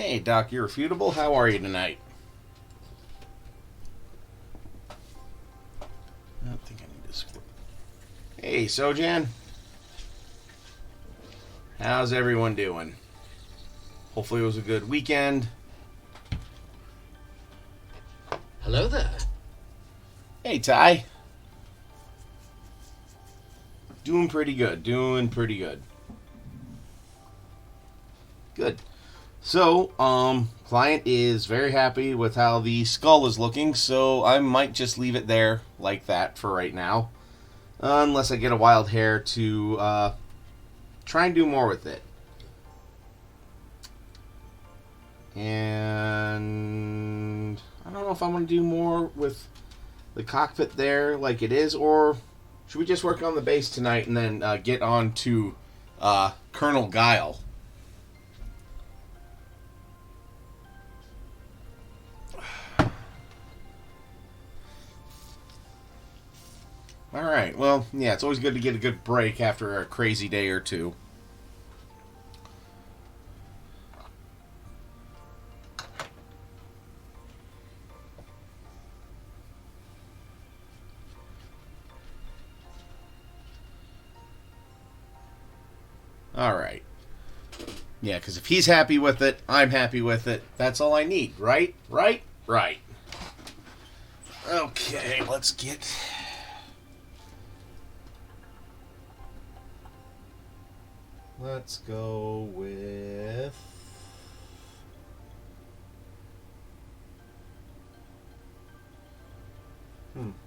Hey, Doc, Irrefutable. How are you tonight? I don't think I need to scroll. Hey, Sojan. How's everyone doing? Hopefully it was a good weekend. Hello there. Hey, Ty. Doing pretty good. Good. So, client is very happy with how the skull is looking, so I might just leave it there like that for right now. Unless I get a wild hair to try and do more with it. And I don't know if I want to do more with the cockpit there like it is, or should we just work on the base tonight and then get on to Colonel Guile? Alright, well, yeah, it's always good to get a good break after a crazy day or two. Alright. Yeah, because if he's happy with it, I'm happy with it. That's all I need, right? Right? Okay, let's get... Let's go with...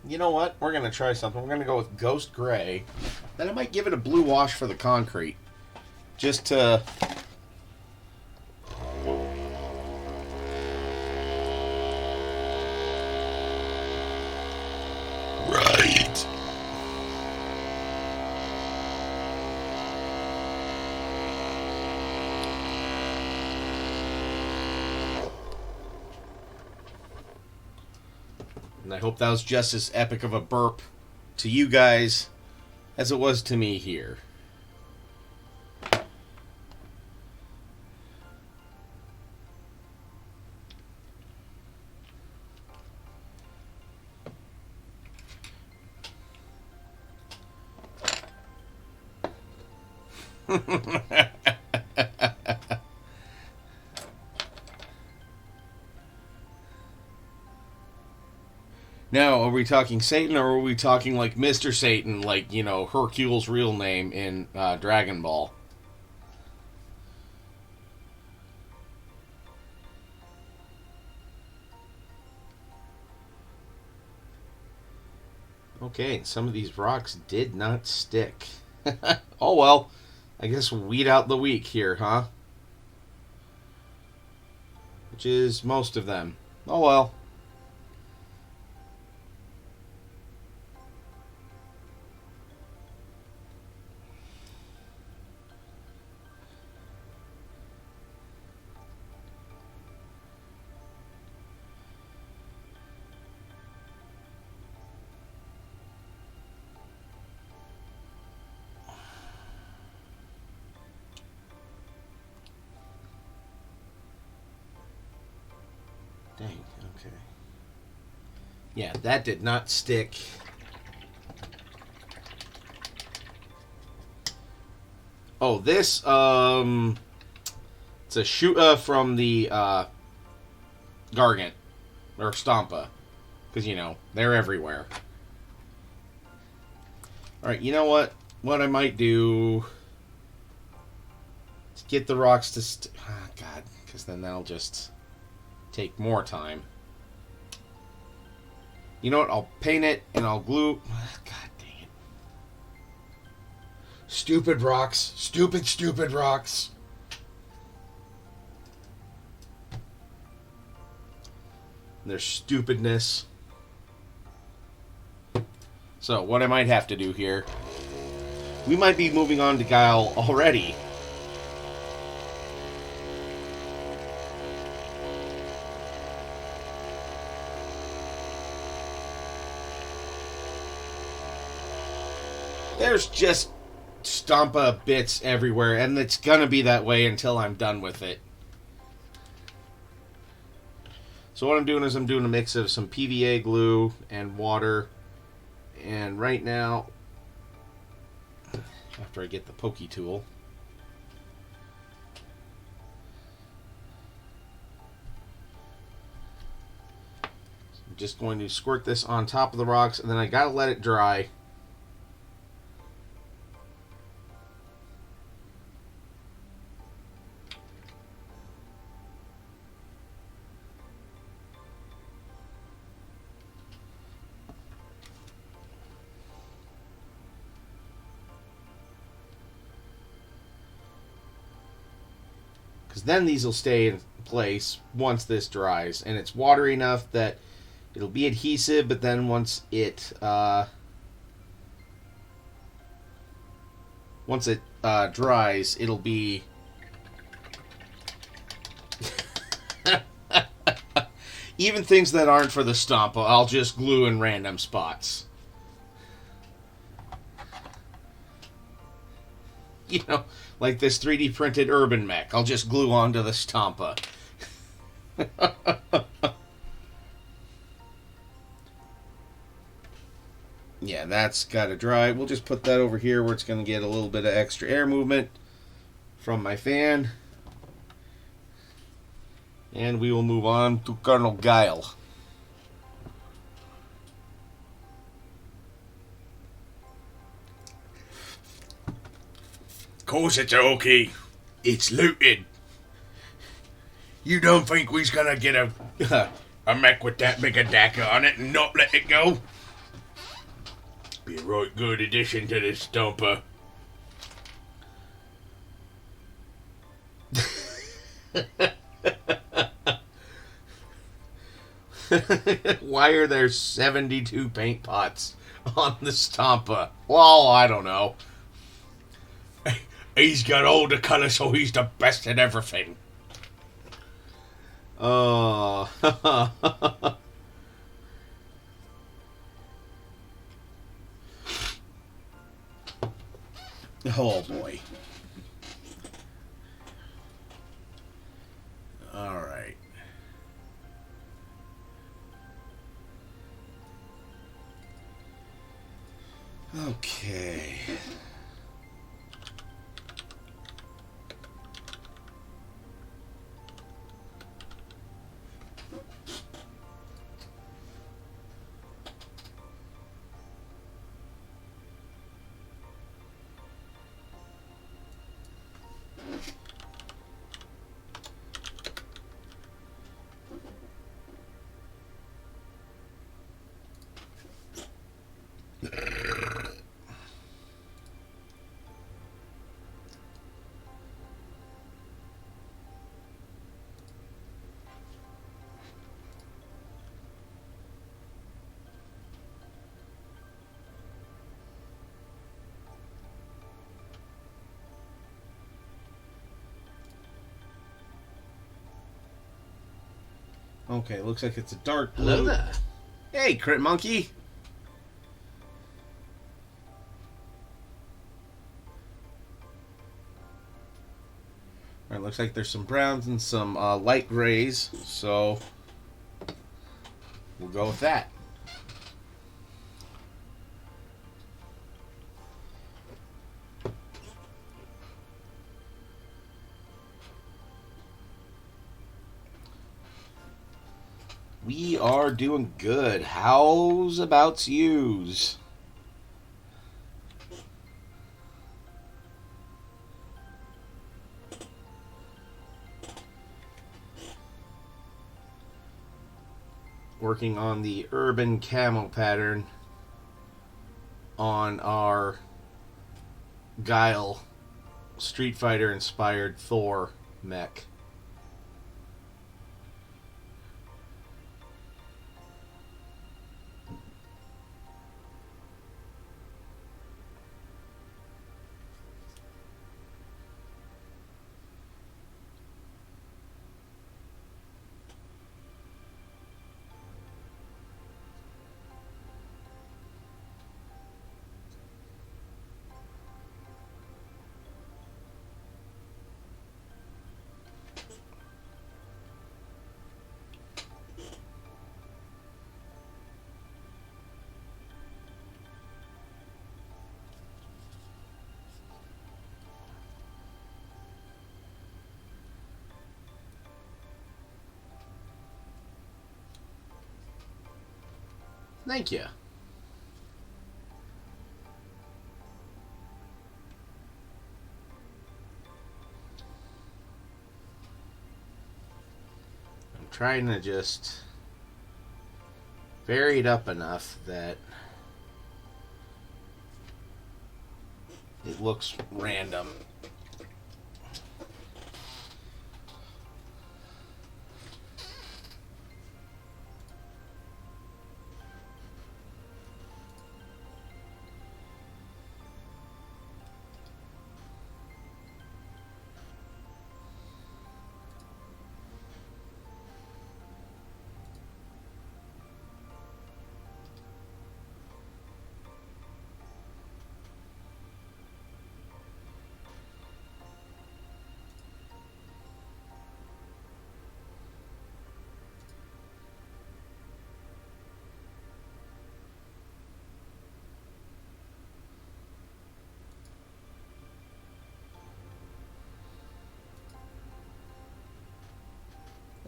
You know what? We're going to try something. We're going to go with Ghost Gray. Then I might give it a blue wash for the concrete. Just to... Right. And I hope that was just as epic of a burp to you guys as it was to me here. Now, are we talking Satan, or are we talking like Mr. Satan, like, you know, Hercule's real name in Dragon Ball? Okay, some of these rocks did not stick. Oh well, I guess we'll weed out the weak here, huh? Which is most of them. Oh well. Dang, okay. Yeah, that did not stick. Oh, this, it's a shoot from the, Gargant. Or Stompa. Because, you know, they're everywhere. Alright, you know what? What I might do... is get the rocks to... God, because then that'll just... take more time. You know what? I'll paint it and I'll glue. God dang it. Stupid rocks. Stupid rocks. Their stupidness. So, what I might have to do here. We might be moving on to Guile already. There's just Stompa bits everywhere, and it's gonna be that way until I'm done with it. So what I'm doing is I'm doing a mix of some PVA glue and water. And right now, after I get the pokey tool, I'm just going to squirt this on top of the rocks, and then I gotta let it dry. Because then these will stay in place once this dries, and it's watery enough that it'll be adhesive, but then once it dries, it'll be even things that aren't for the stomp, I'll just glue in random spots. You know, like this 3D printed urban mech. I'll just glue onto the Stompa. Yeah, that's got to dry. We'll just put that over here where it's going to get a little bit of extra air movement from my fan. And we will move on to Colonel Guile. Course it's okay. It's looted. You don't think we's gonna get a mech with that big a dacker on it and not let it go? Be a right good addition to this stomper. Why are there 72 paint pots on the Stompa? Well, I don't know. He's got all the colours, so he's the best at everything. Oh. Oh boy. All right. Okay. Okay, looks like it's a dark blue. Hello there. Hey, Crit Monkey. Alright, looks like there's some browns and some light grays, so we'll go with that. We are doing good. How's about yous? Working on the urban camo pattern on our Guile Streetfighter inspired Thor mech. Thank you. I'm trying to just vary it up enough that it looks random.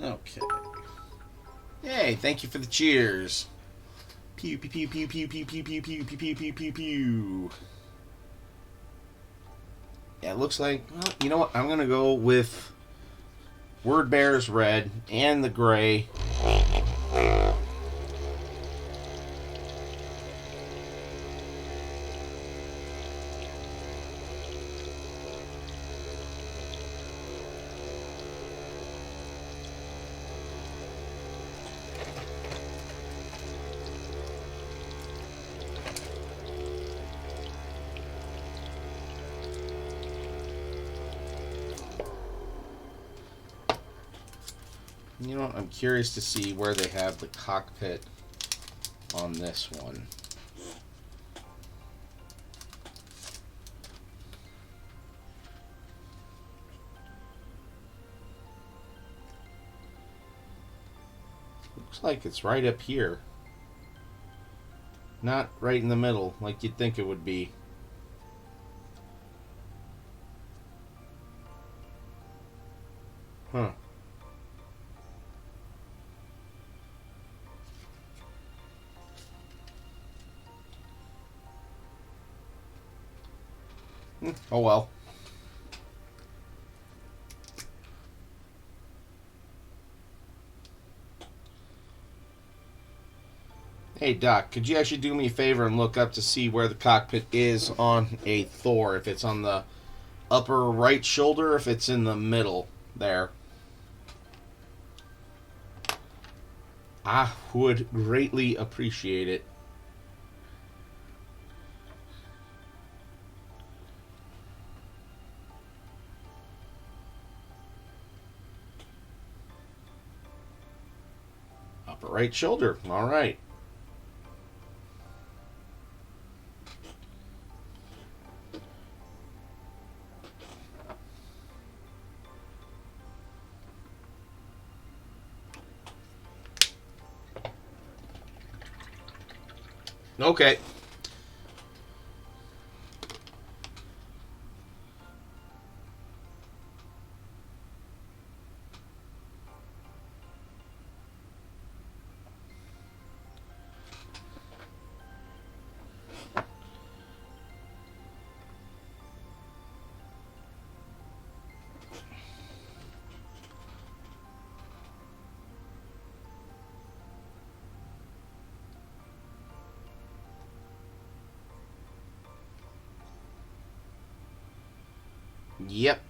Okay. Hey, thank you for the cheers. Pew pew pew pew pew pew pew pew pew pew pew pew pew pew. Yeah, it looks like, well, you know what? I'm gonna go with Word Bear's red and the gray. You know what? I'm curious to see where they have the cockpit on this one. Looks like it's right up here. Not right in the middle like you'd think it would be. Huh. Oh well. Hey Doc, could you actually do me a favor and look up to see where the cockpit is on a Thor? If it's on the upper right shoulder, if it's in the middle there. I would greatly appreciate it. Upper right shoulder. All right. Okay. Yep.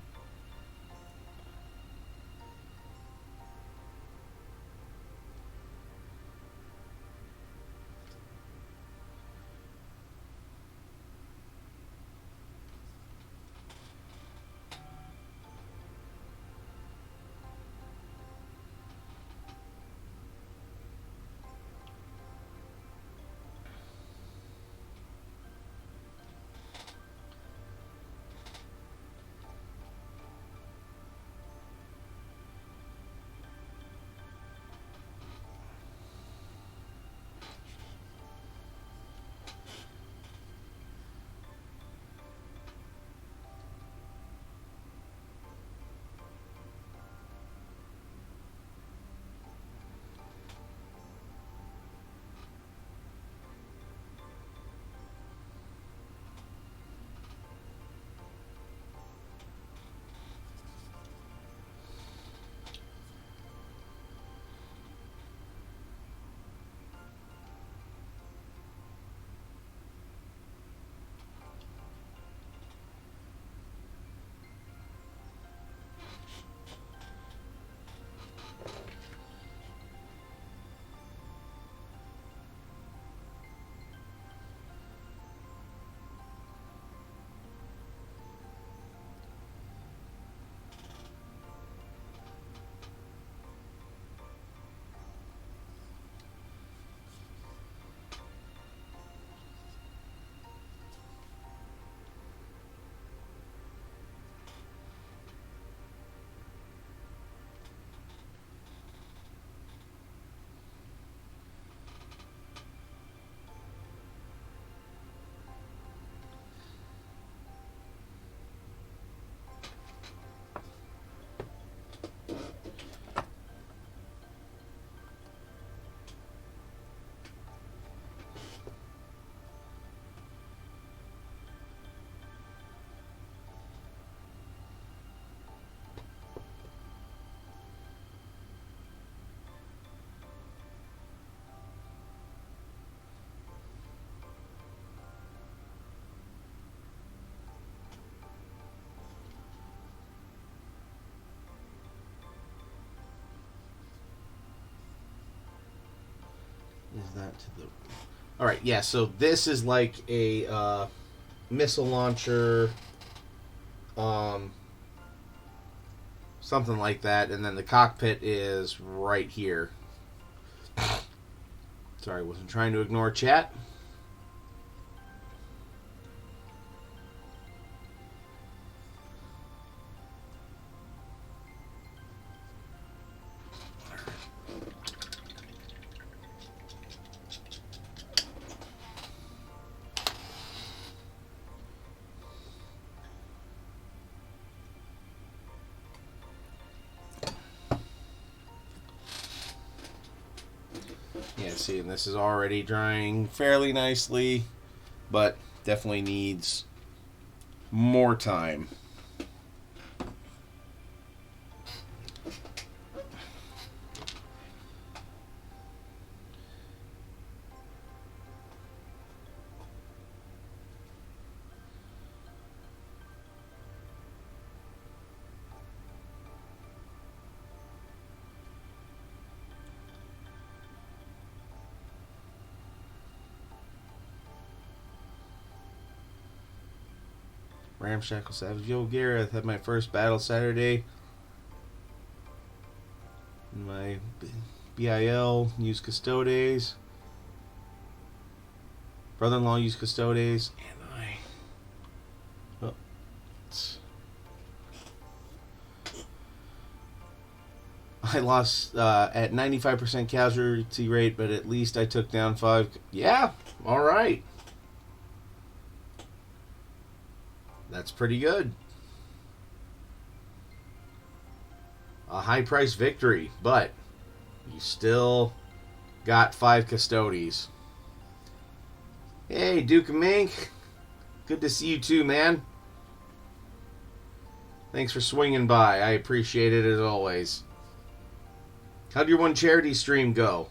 is that to the... Alright, yeah, so this is like a missile launcher, something like that, and then the cockpit is right here. Sorry, wasn't trying to ignore chat. Yeah, see, and this is already drying fairly nicely, but definitely needs more time. Ramshackle Savage. Yo, Gareth, had my first battle Saturday. My BIL used Custodes. Brother-in-law used Custodes. And I lost at 95% casualty rate, but at least I took down 5. Yeah, alright. That's pretty good. A high price victory, but you still got 5 Custodes. Hey, Duke of Mink. Good to see you too, man. Thanks for swinging by. I appreciate it as always. How'd your one charity stream go?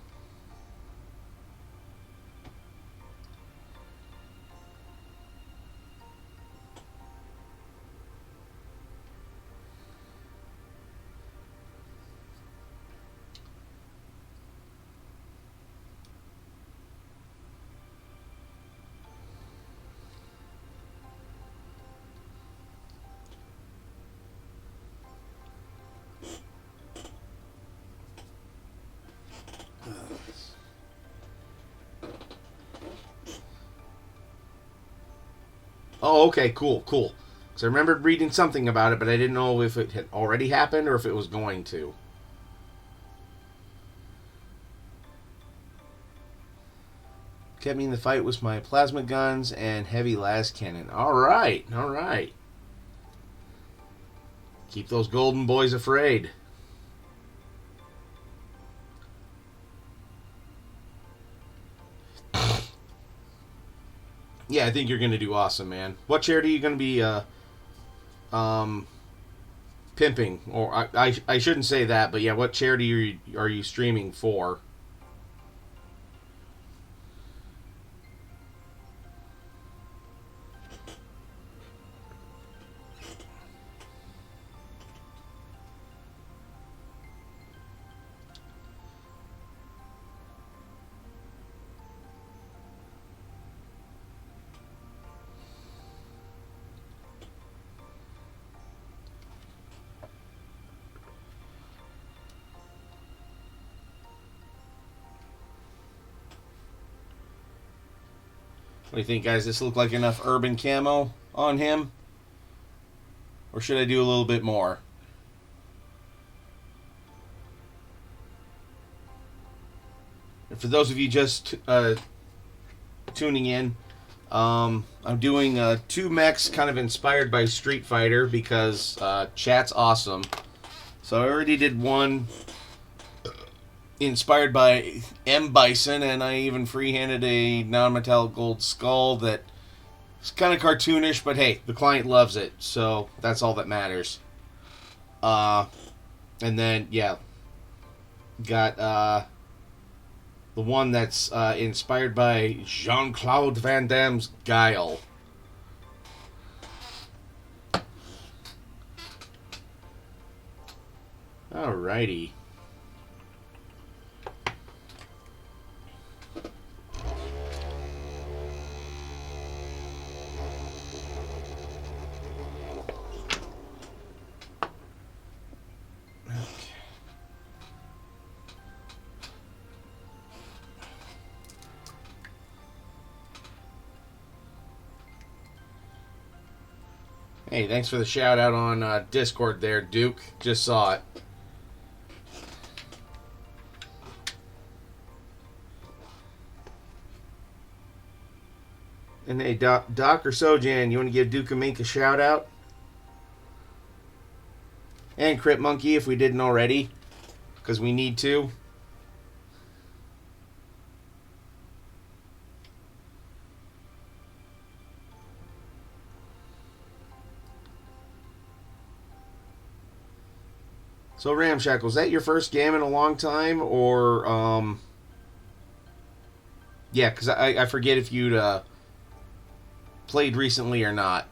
Oh, okay, cool. So I remembered reading something about it, but I didn't know if it had already happened or if it was going to. Kept me in the fight with my plasma guns and heavy las cannon. Alright. Keep those golden boys afraid. Yeah, I think you're going to do awesome, man. What charity are you going to be pimping? Or I shouldn't say that, but yeah, what charity are you streaming for? What do you think, guys? This look like enough urban camo on him? Or should I do a little bit more? And for those of you just tuning in, I'm doing 2 mechs kind of inspired by Streetfighter because chat's awesome. So I already did one inspired by M. Bison, and I even freehanded a non-metallic gold skull that is kind of cartoonish, but hey, the client loves it, so that's all that matters. And then, yeah, got the one that's inspired by Jean-Claude Van Damme's Guile. Alrighty. Hey, thanks for the shout out on Discord there, Duke. Just saw it. And hey, Doc or Sojan, you want to give Duke and Mink a shout out? And Crit Monkey if we didn't already, because we need to. So Ramshackle, was that your first game in a long time, or yeah? Because I forget if you'd played recently or not.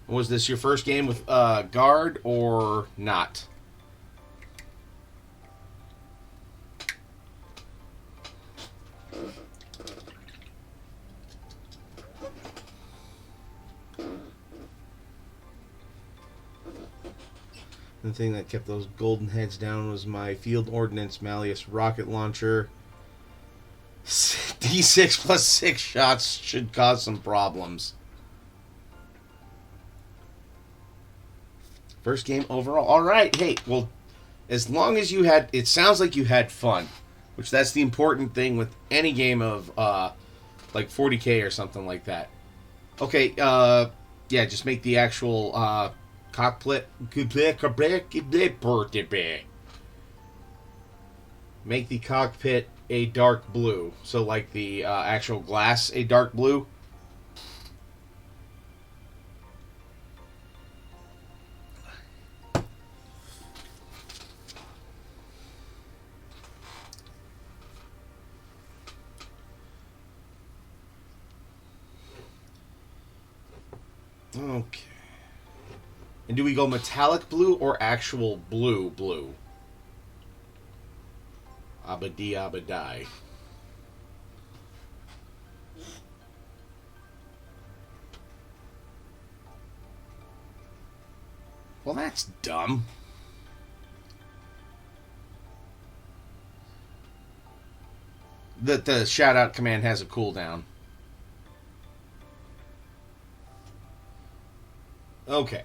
Was this your first game with guard or not? The thing that kept those golden heads down was my field ordnance Malleus rocket launcher. D6 plus 6 shots should cause some problems. First game overall. Alright, hey, well, as long as you had... It sounds like you had fun. Which that's the important thing with any game of, like 40k or something like that. Okay, yeah, just make the actual, cockpit... Make the cockpit a dark blue. So like the actual glass a dark blue. Okay. And do we go metallic blue or actual blue? Abadi abadai. Well, that's dumb. The shout out command has a cooldown. Okay.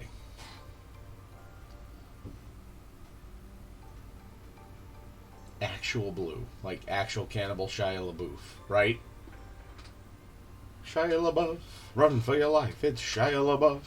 Actual blue. Like actual Cannibal Shia LaBeouf, right? Shia LaBeouf, run for your life. It's Shia LaBeouf.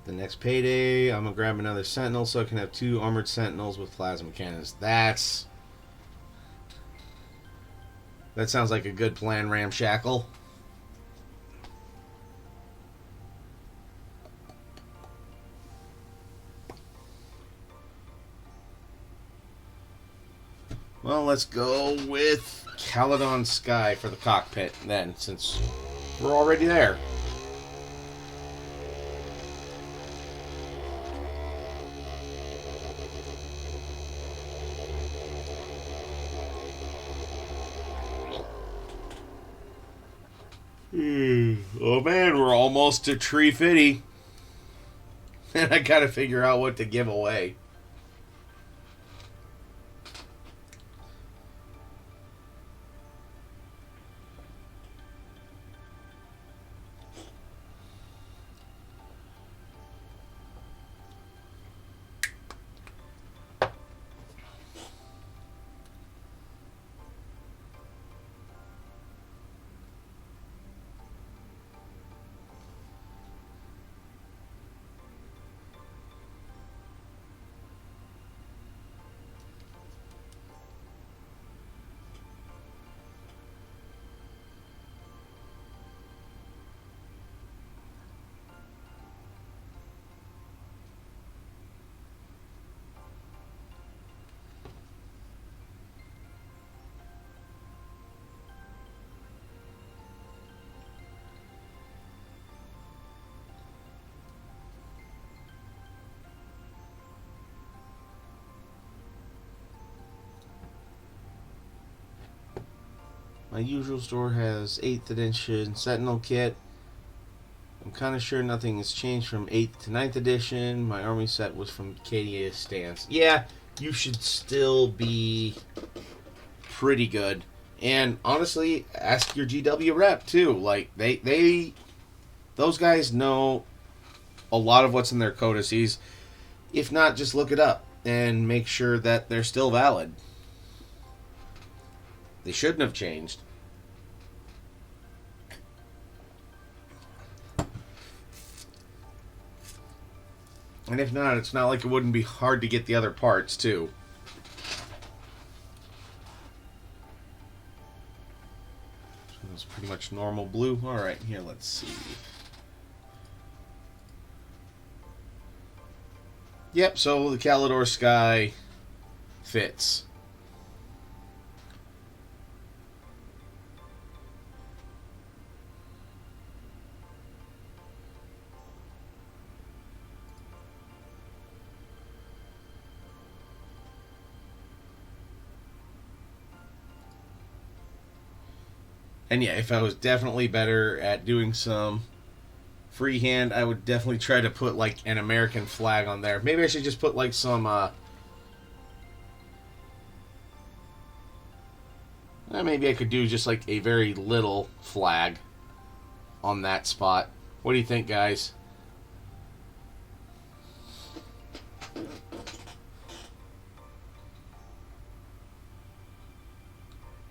The next payday, I'm going to grab another Sentinel so I can have 2 armored Sentinels with plasma cannons. That sounds like a good plan, Ramshackle. Well, let's go with Caledon Sky for the cockpit then, since we're already there. Oh man, we're almost to Tree Fitty. And I gotta figure out what to give away. My usual store has 8th edition Sentinel kit. I'm kind of sure nothing has changed from 8th to 9th edition. My army set was from Cadia Stance. Yeah, you should still be pretty good. And honestly, ask your GW rep too. Like those guys know a lot of what's in their codices. If not, just look it up and make sure that they're still valid. They shouldn't have changed. And if not, it's not like it wouldn't be hard to get the other parts, too. So that's pretty much normal blue. Alright, here, let's see. Yep, so the Calidor Sky fits. And yeah, if I was definitely better at doing some freehand, I would definitely try to put like an American flag on there. Maybe I should just put like some maybe I could do just like a very little flag on that spot. What do you think, guys?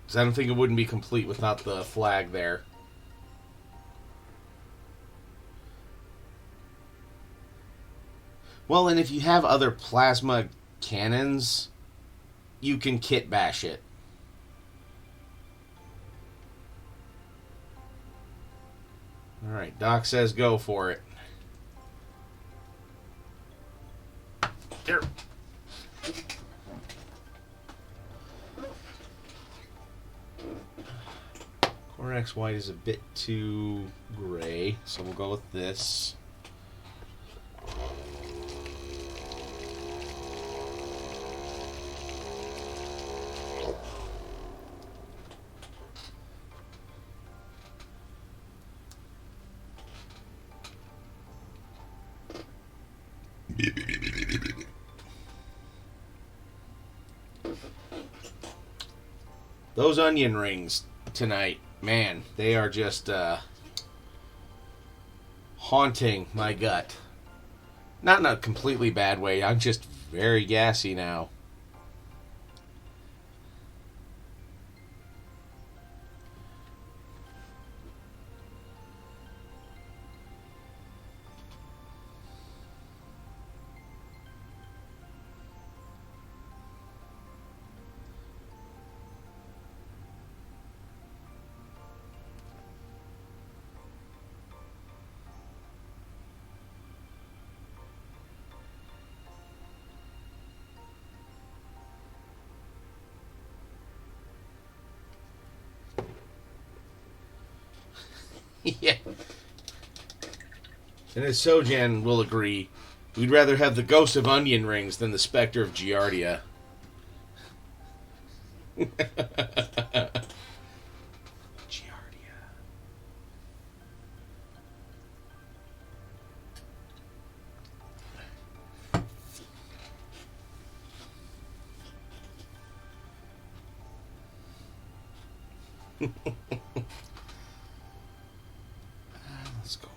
Because I don't think it wouldn't be complete without the flag there. Well, and if you have other plasma cannons, you can kit bash it. Alright, Doc says go for it. Here. Cortex white is a bit too gray, so we'll go with this. Those onion rings tonight, man, they are just haunting my gut. Not in a completely bad way, I'm just very gassy now. Yeah. And as Sojan will agree, we'd rather have the ghost of onion rings than the specter of Giardia. Giardia. Let's go.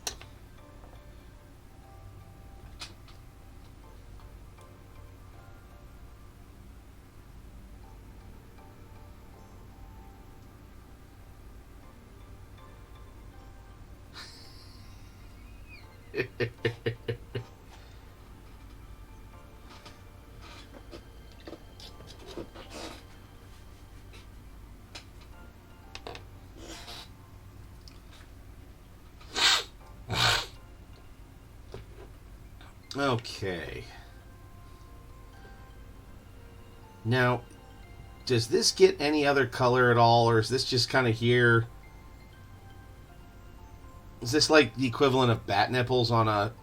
Okay. Now, does this get any other color at all, or is this just kind of here? Is this like the equivalent of bat nipples on a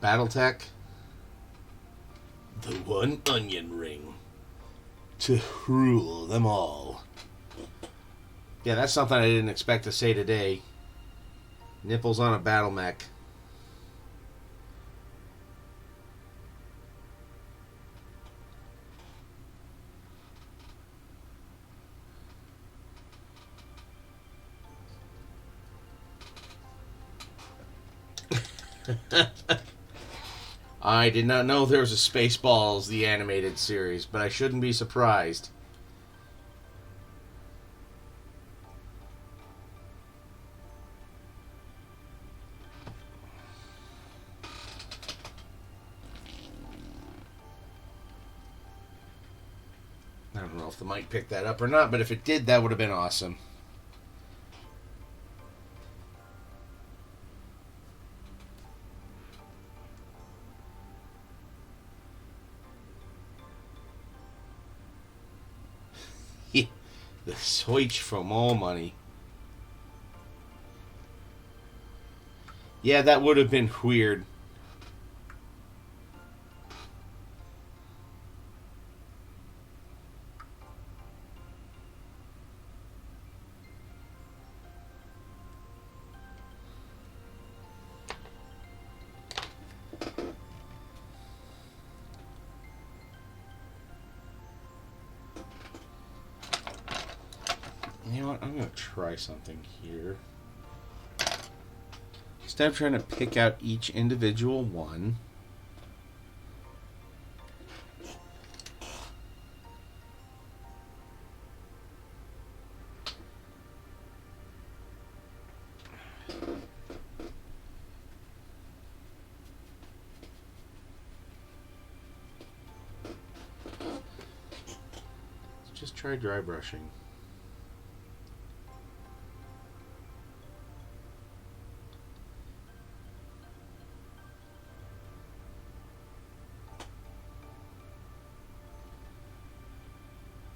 battletech? The one onion ring to rule them all. Yeah, that's something I didn't expect to say today. Nipples on a battle mech. I did not know there was a Spaceballs, the animated series, but I shouldn't be surprised. I don't know if the mic picked that up or not, but if it did, that would have been awesome. The switch from all money. Yeah, that would have been weird. You know what? I'm going to try something here. Instead of trying to pick out each individual one, let's just try dry brushing.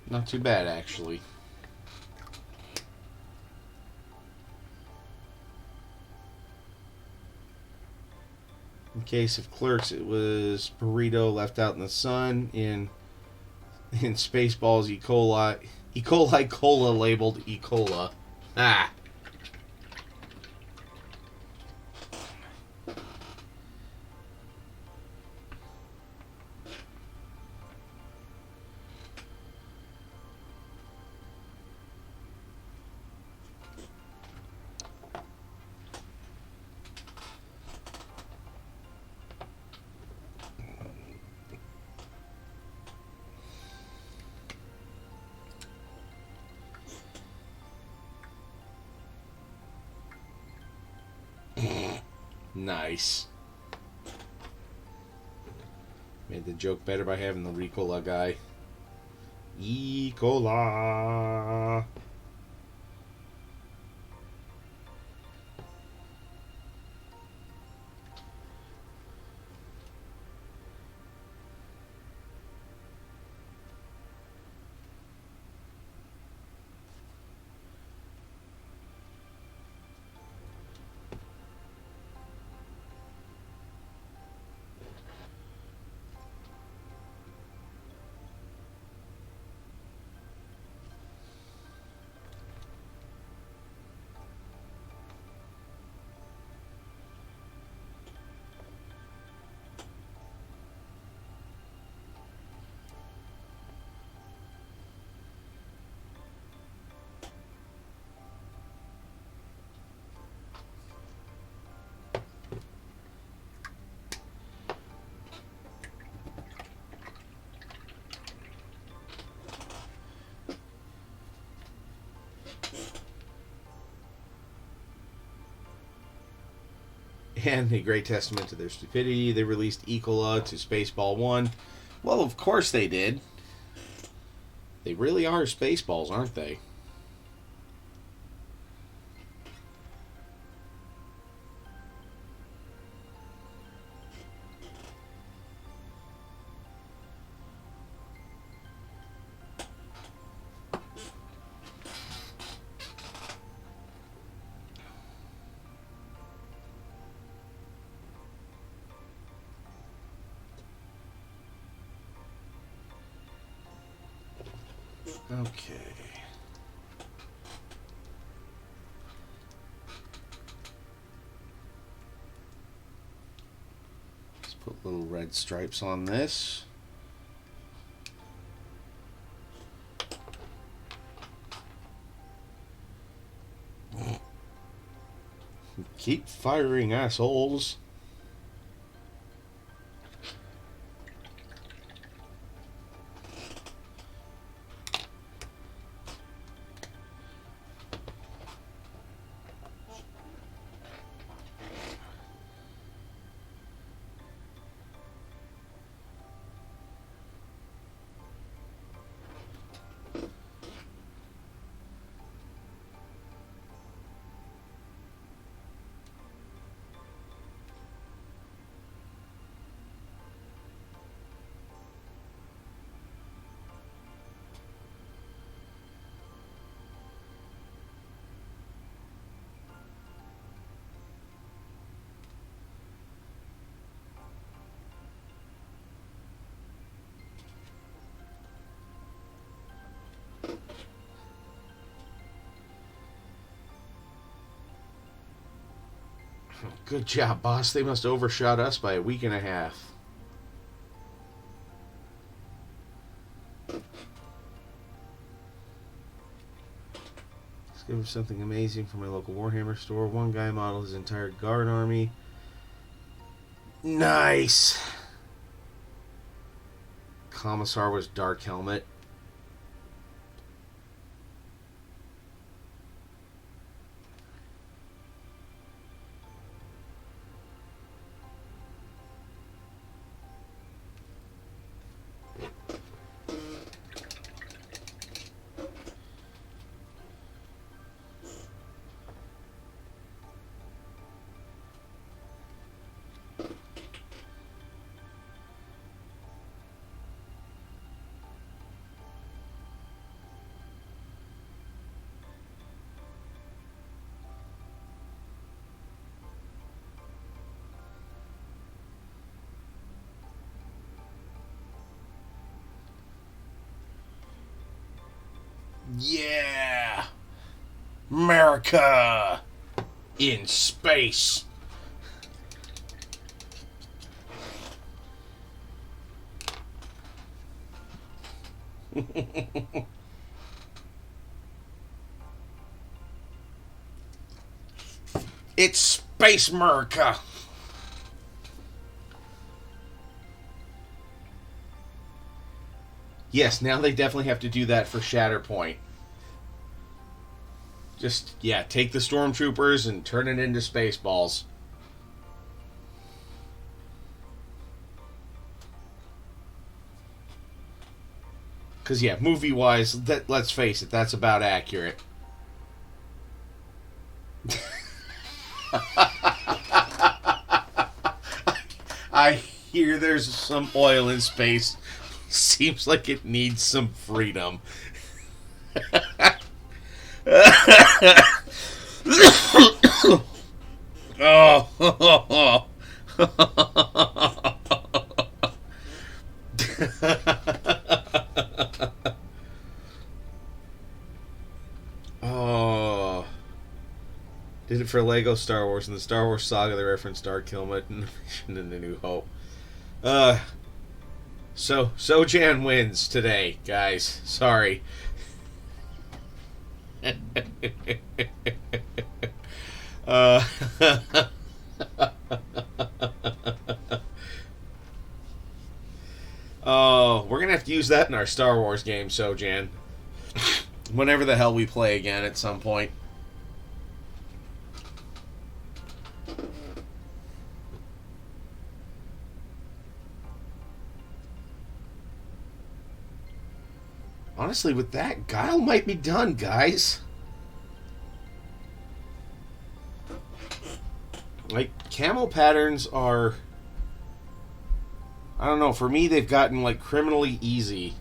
Not too bad, actually. In case of Clerks, it was Burrito left out in the sun. In Spaceballs, E. coli. E. coli cola labeled E. cola. Ah. Nice. Made the joke better by having the Ricola guy. E. cola. And a great testament to their stupidity, they released Ecola to Spaceball 1. Well, of course they did. They really are Spaceballs, aren't they? Okay. Put little red stripes on this. Keep firing, assholes. Good job, boss. They must have overshot us by a week and a half. Discovered something amazing from my local Warhammer store. One guy modeled his entire guard army. Nice! Commissar was Dark Helmet. Yeah! America! In space! It's Space America! Yes, now they definitely have to do that for Shatterpoint. Just, yeah, take the stormtroopers and turn it into Spaceballs. Because, yeah, movie-wise, let's face it, that's about accurate. I hear there's some oil in space. Seems like it needs some freedom. Oh. Oh. Did it for Lego Star Wars. In the Star Wars saga, they referenced Dark Helmet and the New Hope. So Jan wins today, guys. Sorry. Oh, we're gonna have to use that in our Star Wars game, Jan. Whenever the hell we play again at some point. Honestly, with that, Guile might be done, guys. Like, camo patterns are... I don't know, for me, they've gotten, like, criminally easy.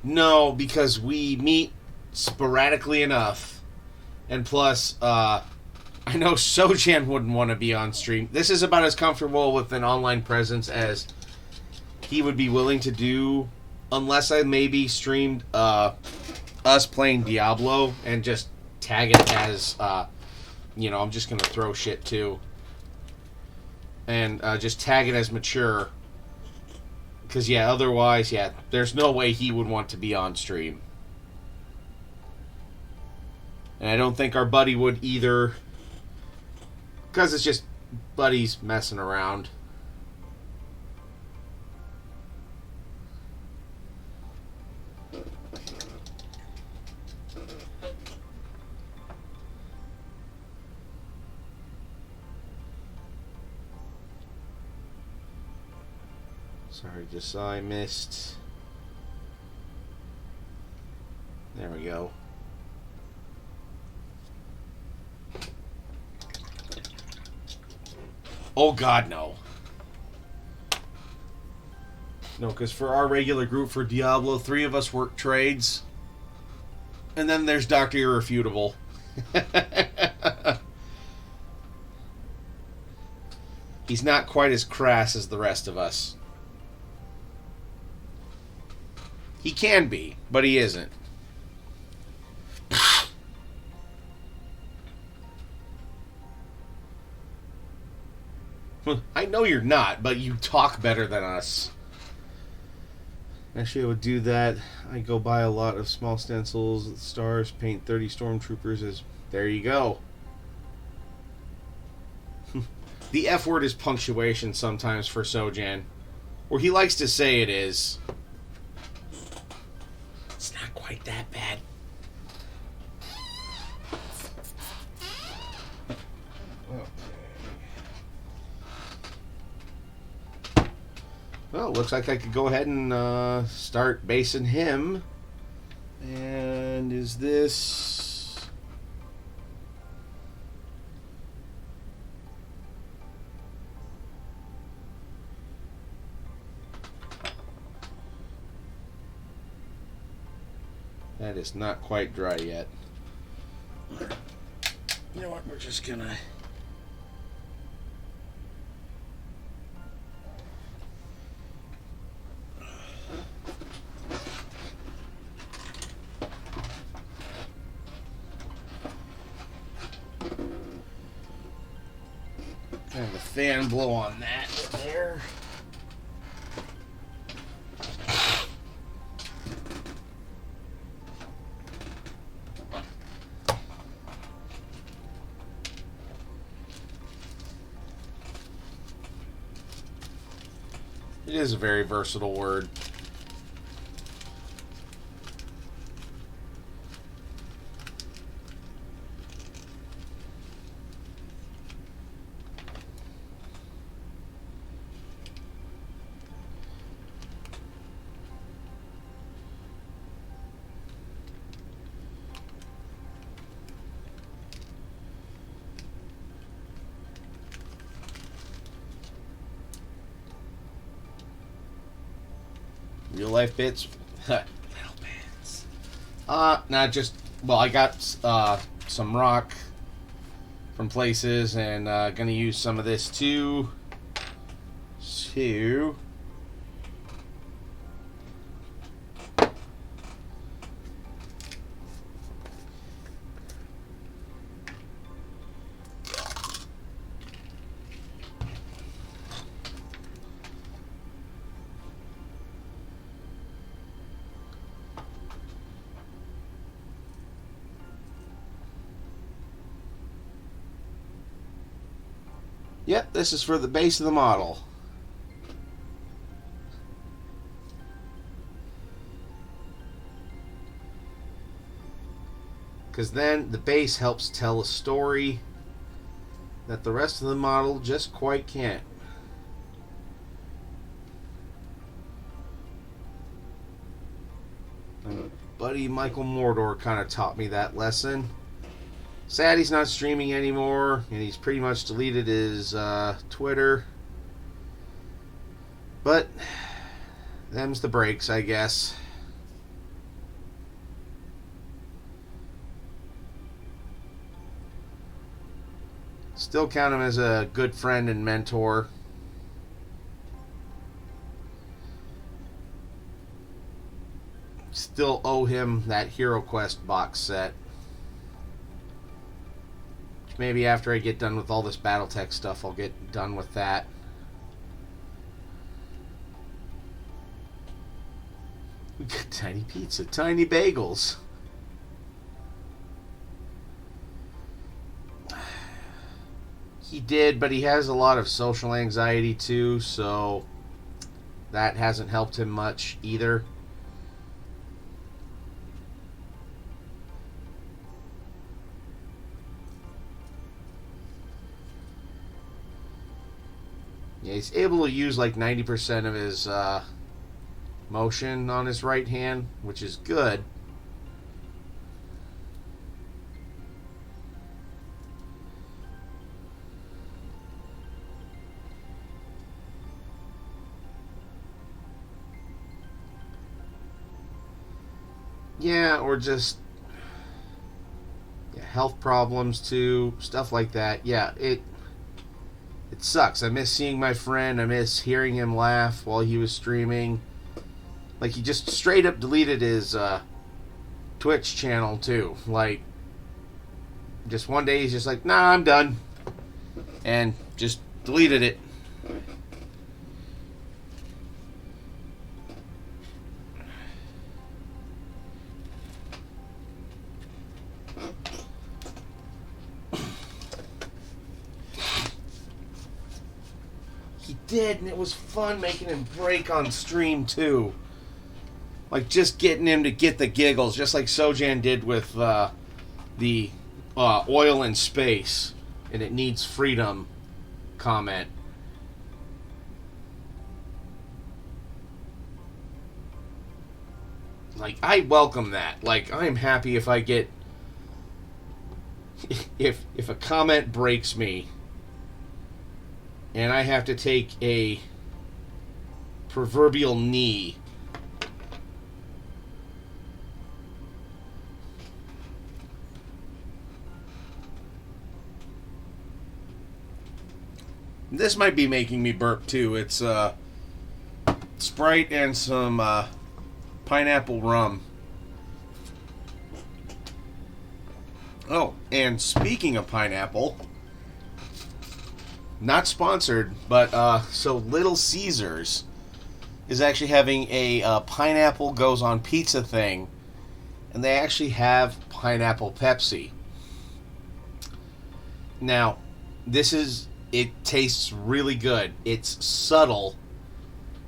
No, because we meet sporadically enough. And plus, I know Sojan wouldn't want to be on stream. This is about as comfortable with an online presence as he would be willing to do, unless I maybe streamed us playing Diablo and just tag it as, I'm just going to throw shit too. And just tag it as mature. Because, otherwise, there's no way he would want to be on stream. And I don't think our buddy would either. Because it's just buddies messing around. Sorry, just saw I missed. There we go. Oh God, no. No, because for our regular group for Diablo, 3 of us work trades. And then there's Dr. Irrefutable. He's not quite as crass as the rest of us. He can be, but he isn't. I know you're not, but you talk better than us. Actually, I would do that. I go buy a lot of small stencils, stars, paint 30 stormtroopers as... There you go. The F word is punctuation sometimes for Sojan. Or he likes to say it is. It's not quite that bad. Well, looks like I could go ahead and start basing him. And is this... That is not quite dry yet. You know what, we're just gonna... Kind of a fan blow on that there. It is a very versatile word. Real life bits? Little bits. Not just... Well, I got some rock from places and gonna use some of this too. Yep, this is for the base of the model. Because then the base helps tell a story that the rest of the model just quite can't. My buddy Michael Mordor kind of taught me that lesson. Sad he's not streaming anymore, and he's pretty much deleted his Twitter. But, them's the breaks, I guess. Still count him as a good friend and mentor. still owe him that Hero Quest box set. Maybe after I get done with all this battletech stuff, I'll get done with that. We got tiny pizza, tiny bagels. He did, but he has a lot of social anxiety too, so that hasn't helped him much either. Yeah, he's able to use like 90% of his motion on his right hand, which is good. Yeah, or just health problems too, stuff like that. Yeah, it sucks. I miss seeing my friend. I miss hearing him laugh while he was streaming. Like, he just straight up deleted his Twitch channel too. Like, just one day he's just like, nah, I'm done. And just deleted it. He did, and it was fun making him break on stream too. Like, just getting him to get the giggles, just like Sojan did with the oil in space, and it needs freedom comment. Like, I welcome that. Like, I'm happy if I get... If a comment breaks me, and I have to take a proverbial knee. This might be making me burp too. It's Sprite and some pineapple rum. Oh, and speaking of pineapple, not sponsored, but so Little Caesars is actually having a pineapple goes on pizza thing, and they actually have pineapple Pepsi. Now, it tastes really good. It's subtle.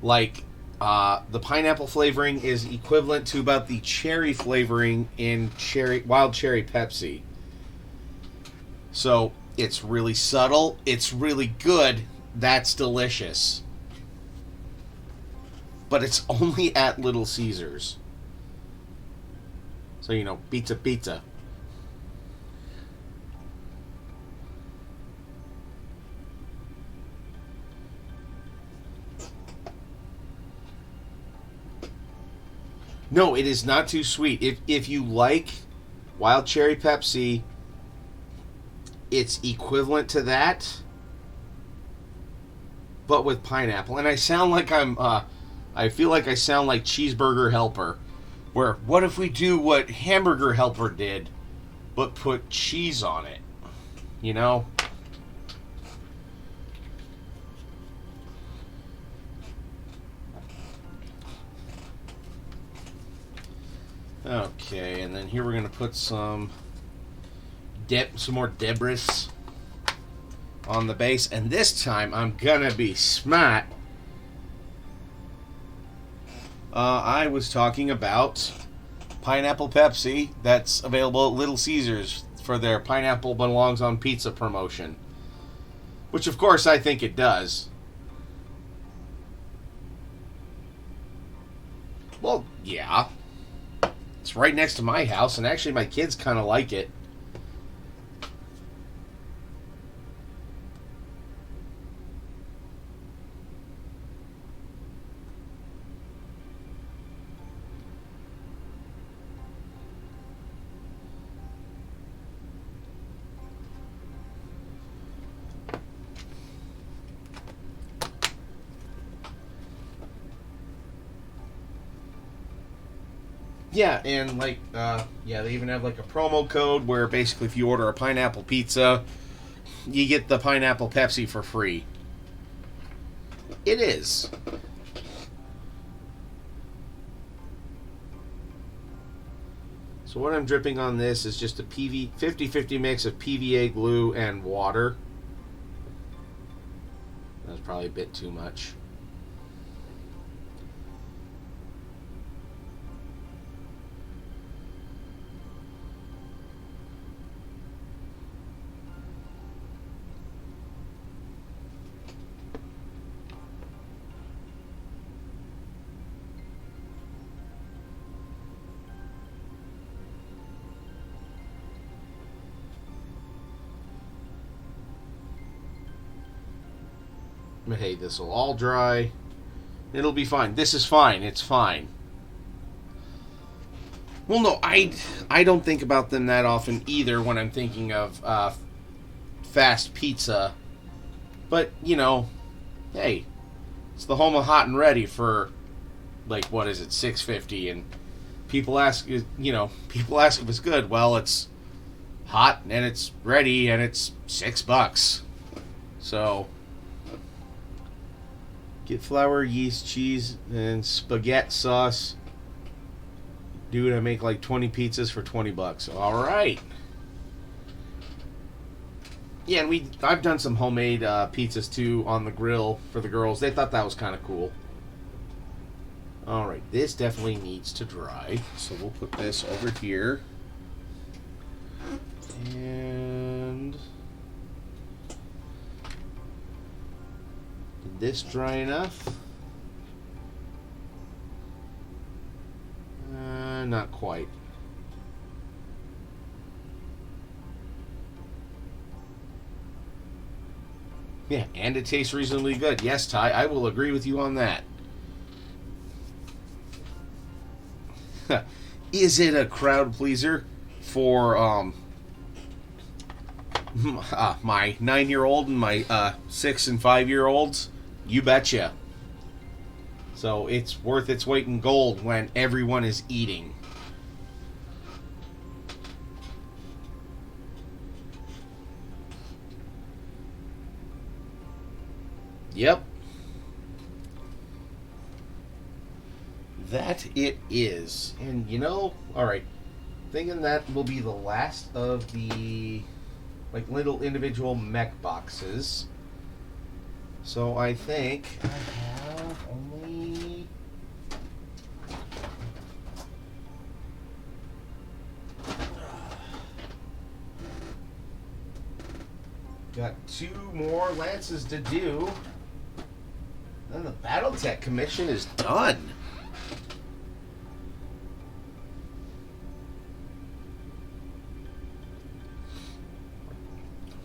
Like, the pineapple flavoring is equivalent to about the cherry flavoring in wild cherry Pepsi. So, it's really subtle. It's really good. That's delicious. But it's only at Little Caesars. So, pizza. No, it is not too sweet. If you like wild cherry Pepsi, it's equivalent to that, but with pineapple. And I sound like I feel like I sound like Cheeseburger Helper, where what if we do what Hamburger Helper did, but put cheese on it? You know? Okay, and then here we're gonna put some more debris on the base, and this time I'm gonna be smart. I was talking about pineapple Pepsi that's available at Little Caesars for their Pineapple Belongs on Pizza promotion, which of course I think it does. Well, yeah. It's right next to my house, and actually my kids kind of like it. Yeah, and like, yeah, they even have like a promo code where basically if you order a pineapple pizza, you get the pineapple Pepsi for free. It is. So what I'm dripping on this is just a 50-50 mix of PVA glue and water. That's probably a bit too much. Hey, this will all dry. It'll be fine. This is fine. It's fine. Well, no, I don't think about them that often either when I'm thinking of fast pizza. But, you know, hey, it's the home of hot and ready for, like, what is it, $6.50, and people ask, people ask if it's good. Well, it's hot and it's ready and it's $6. So get flour, yeast, cheese, and spaghetti sauce. Dude, I make like 20 pizzas for $20. All right. Yeah, and I've done some homemade pizzas too on the grill for the girls. They thought that was kind of cool. All right, this definitely needs to dry, so we'll put this over here. And did this dry enough? Not quite. Yeah, and it tastes reasonably good. Yes, Ty, I will agree with you on that. Is it a crowd pleaser for my 9-year-old and my 6 and 5-year-olds? You betcha. So it's worth its weight in gold when everyone is eating. Yep. That it is. And you know, alright. Thinking that will be the last of the like little individual mech boxes. So I think I have only got 2 more lances to do. Then the battletech commission is done.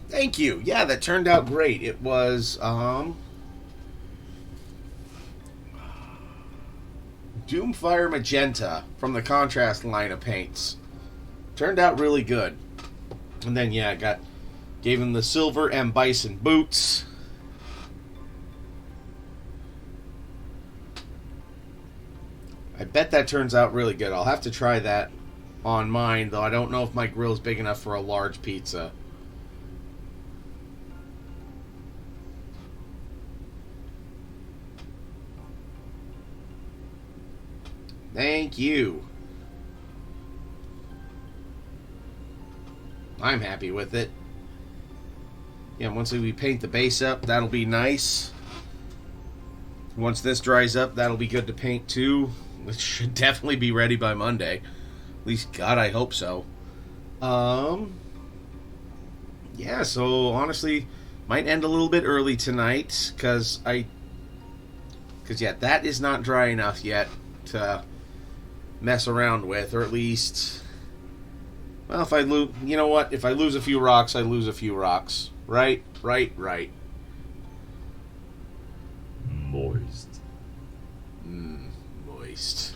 Thank you. Yeah, that turned out great. It was Doomfire Magenta from the Contrast line of paints. Turned out really good. And then yeah, gave him the silver and bison boots. I bet that turns out really good. I'll have to try that on mine, though I don't know if my grill is big enough for a large pizza. Thank you. I'm happy with it. Yeah, once we paint the base up, that'll be nice. Once this dries up, that'll be good to paint too. It should definitely be ready by Monday. At least, God, I hope so. Yeah, so honestly, might end a little bit early tonight, because yeah, that is not dry enough yet to mess around with, or at least, well, if I lose, you know what, if I lose a few rocks, I lose a few rocks. Right. Moist. Moist.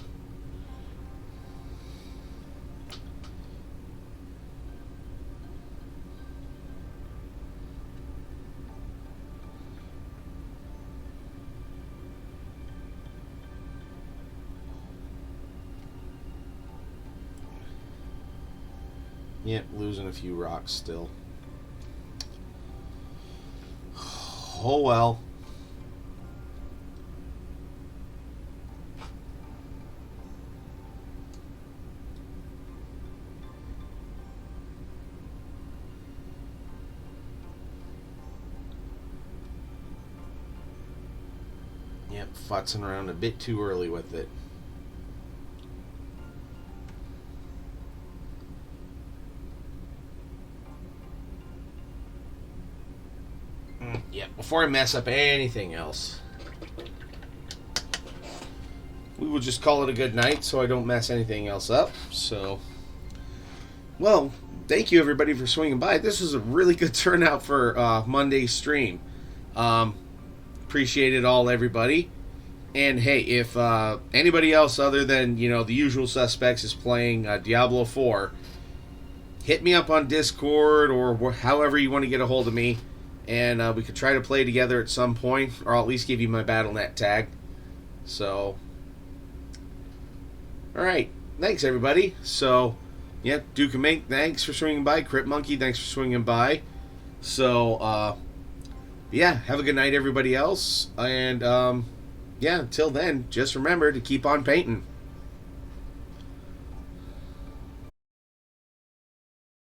Yep, losing a few rocks still. Oh well. Yep, futzing around a bit too early with it. Yep, before I mess up anything else, we will just call it a good night so I don't mess anything else up. So, well, thank you everybody for swinging by. This was a really good turnout for Monday's stream. Appreciate it all, everybody. And hey, if anybody else other than, the usual suspects is playing Diablo 4, hit me up on Discord or however you want to get a hold of me, and we could try to play together at some point, or I'll at least give you my BattleNet tag. So, alright, thanks everybody. So, yeah, Duke and Mink, thanks for swinging by. Crypt Monkey, thanks for swinging by. So, yeah, have a good night everybody else, and yeah, until then, just remember to keep on painting.